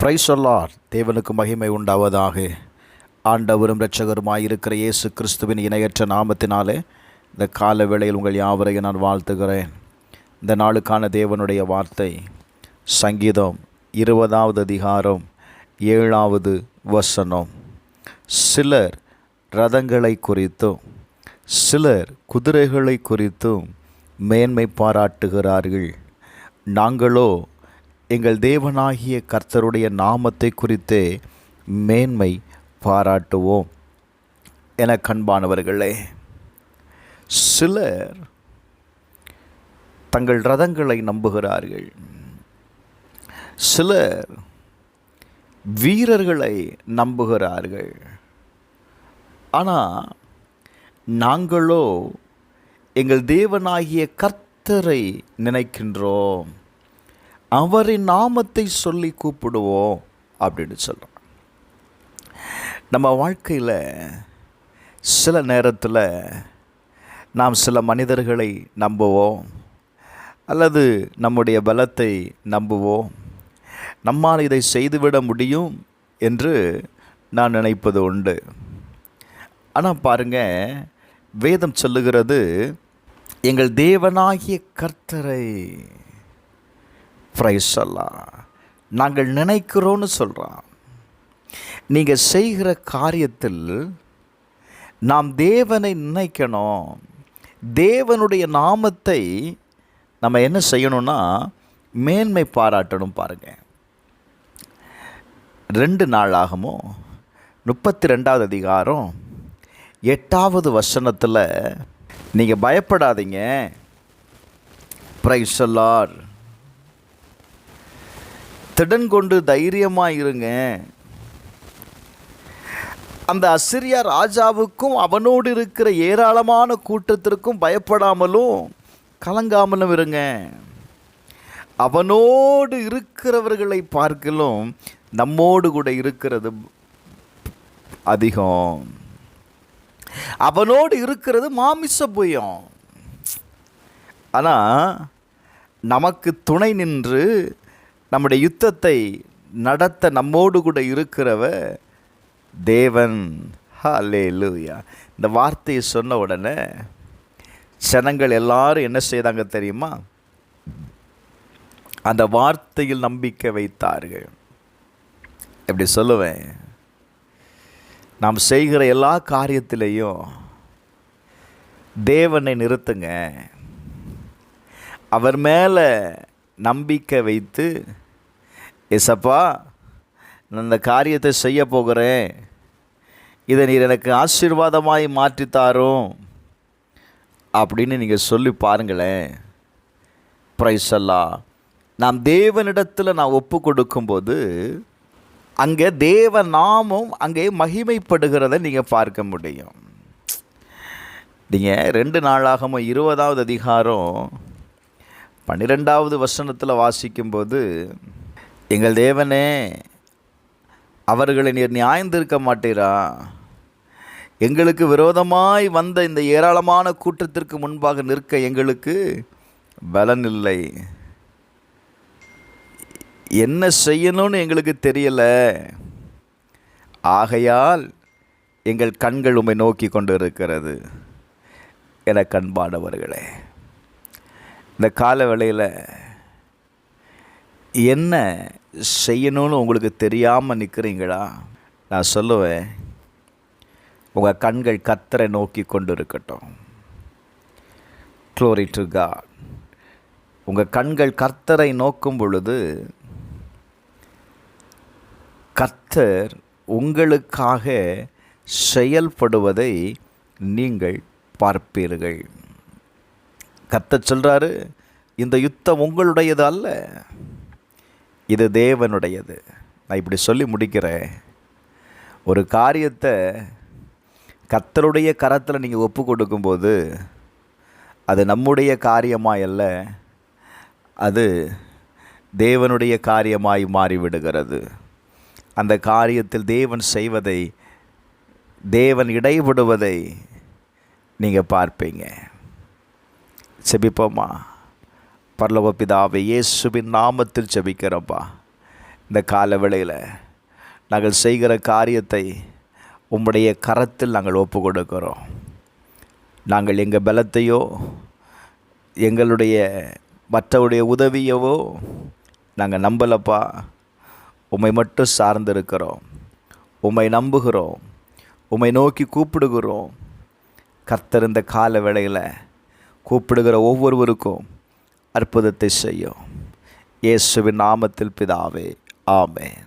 Praise the Lord. தேவனுக்கு மகிமை உண்டாவதாக. ஆண்டவரும் இரட்சகருமாயிருக்கிற இயேசு கிறிஸ்துவின் இணையற்ற நாமத்தினாலே இந்த கால வேளையில் உங்கள் யாவரையும் நான் வாழ்த்துகிறேன். இந்த நாளுக்கான தேவனுடைய வார்த்தை சங்கீதம் 20வது அதிகாரம் 7வது வசனம். சிலர் ரதங்களை குறித்தும் சிலர் குதிரைகளை குறித்தும் மேன்மை பாராட்டுகிறார்கள், நாங்களோ எங்கள் தேவனாகிய கர்த்தருடைய நாமத்தை குறித்தே மேன்மை பாராட்டுவோம். என கண்பானவர்களே, சிலர் தங்கள் ரதங்களை நம்புகிறார்கள், சிலர் வீரர்களை நம்புகிறார்கள். ஆனால் நாங்களோ எங்கள் தேவனாகிய கர்த்தரை நினைக்கின்றோம், அவரின் நாமத்தை சொல்லி கூப்பிடுவோம் அப்படின்னு சொல்கிறோம். நம்ம வாழ்க்கையில் சில நேரத்தில் நாம் சில மனிதர்களை நம்புவோம், அல்லது நம்முடைய பலத்தை நம்புவோம், நம்மால் இதை செய்துவிட முடியும் என்று நான் நினைப்பது உண்டு. ஆனால் பாருங்கள், வேதம் சொல்லுகிறது எங்கள் தேவனாகிய கர்த்தரை பிரைஸ் நாங்கள் நினைக்கிறோன்னு சொல்கிறான். நீங்கள் செய்கிற காரியத்தில் நாம் தேவனை நினைக்கணும், தேவனுடைய நாமத்தை நம்ம என்ன செய்யணும்னா மேன்மை பாராட்டணும். பாருங்கள், 2 நாளாகமோ 32வது அதிகாரம் 8வது வசனத்தில் நீங்கள் பயப்படாதீங்க, பிரைஸ் தி லார்ட், திடன் கொண்டு தைரியமாக இருங்க, அந்த அசிரியா ராஜாவுக்கும் அவனோடு இருக்கிற ஏராளமான கூட்டத்திற்கும் பயப்படாமலும் கலங்காமலும் இருங்க, அவனோடு இருக்கிறவர்களை பார்க்கலும் நம்மோடு கூட இருக்கிறது அதிகம், அவனோடு இருக்கிறது மாமிச புயம். ஆனால் நமக்கு துணை நின்று நம்முடைய யுத்தத்தை நடத்த நம்மோடு கூட இருக்கிறவ தேவன். ஹல்லேலூயா. இந்த வார்த்தையை சொன்ன உடனே ஜனங்கள் எல்லாரும் என்ன செய்தாங்க தெரியுமா? அந்த வார்த்தையில் நம்பிக்கை வைத்தார்கள். எப்படி சொல்லுவேன், நாம் செய்கிற எல்லா காரியத்திலையும் தேவனை நிறுத்துங்க, அவர் மேலே நம்பிக்கை வைத்து, ஏசப்பா நான் இந்த காரியத்தை செய்ய போகிறேன், இதை நீர் எனக்கு ஆசீர்வாதமாய் மாற்றித்தாரும் அப்படின்னு நீங்கள் சொல்லி பாருங்களேன். பிரைஸ் எல்லாம் நாம் தேவனிடத்தில் நான் ஒப்பு கொடுக்கும்போது அங்கே தேவ நாமம் அங்கே மகிமைப்படுகிறத நீங்கள் பார்க்க முடியும். நீங்கள் 2 நாளாகமோ 20வது அதிகாரம் 12வது வசனத்தில் வாசிக்கும்போது, எங்கள் தேவனே அவர்களை நீர் நியாயந்திருக்க மாட்டீரா, எங்களுக்கு விரோதமாய் வந்த இந்த ஏராளமான கூட்டத்திற்கு முன்பாக நிற்க எங்களுக்கு பலன் இல்லை, என்ன செய்யணும்னு எங்களுக்கு தெரியலை, ஆகையால் எங்கள் கண்கள் உம்மை நோக்கி கொண்டு இருக்கிறது. என கண்பானவர்களே, இந்த கால வேளையில் என்ன செய்யணும்னு உங்களுக்கு தெரியாமல் நிற்கிறீங்களா? நான் சொல்லுவேன், உங்கள் கண்கள் கர்த்தரை நோக்கி கொண்டு இருக்கட்டும். Glory to God. உங்கள் கண்கள் கர்த்தரை நோக்கும் பொழுது கர்த்தர் உங்களுக்காக செயல்படுவதை நீங்கள் பார்ப்பீர்கள். கர்த்தர் சொல்கிறாரு, இந்த யுத்தம் உங்களுடையது அல்ல, இது தேவனுடையது. நான் இப்படி சொல்லி முடிக்கிறேன். ஒரு காரியத்தை கர்த்தருடைய கரத்தில் நீங்கள் ஒப்பு கொடுக்கும்போது அது நம்முடைய காரியமாய் அல்ல, அது தேவனுடைய காரியமாய் மாறிவிடுகிறது. அந்த காரியத்தில் தேவன் செய்வதை, தேவன் இடைபடுவதை நீங்கள் பார்ப்பீங்க. செபிப்போமா? பரலோக பிதாவே, இயேசுவின் நாமத்தில் ஜெபிக்கிறப்பா, இந்த கால வேளையில் நாங்கள் செய்கிற காரியத்தை உம்முடைய கரத்தில் நாங்கள் ஒப்பு கொடுக்கிறோம். நாங்கள் எங்கள் பலத்தையோ எங்களுடைய மற்றவருடைய உதவியவோ நாங்கள் நம்பலப்பா. உம்மை மட்டும் சார்ந்து இருக்கிறோம். உம்மை நம்புகிறோம். உம்மை நோக்கி கூப்பிடுகிறோம். கர்த்தர் இந்த கால வேளையில் கூப்பிடுகிற ஒவ்வொருவருக்கும் அற்புதத்தை செய்யும். இயேசுவின் நாமத்தில் பிதாவே, ஆமென்.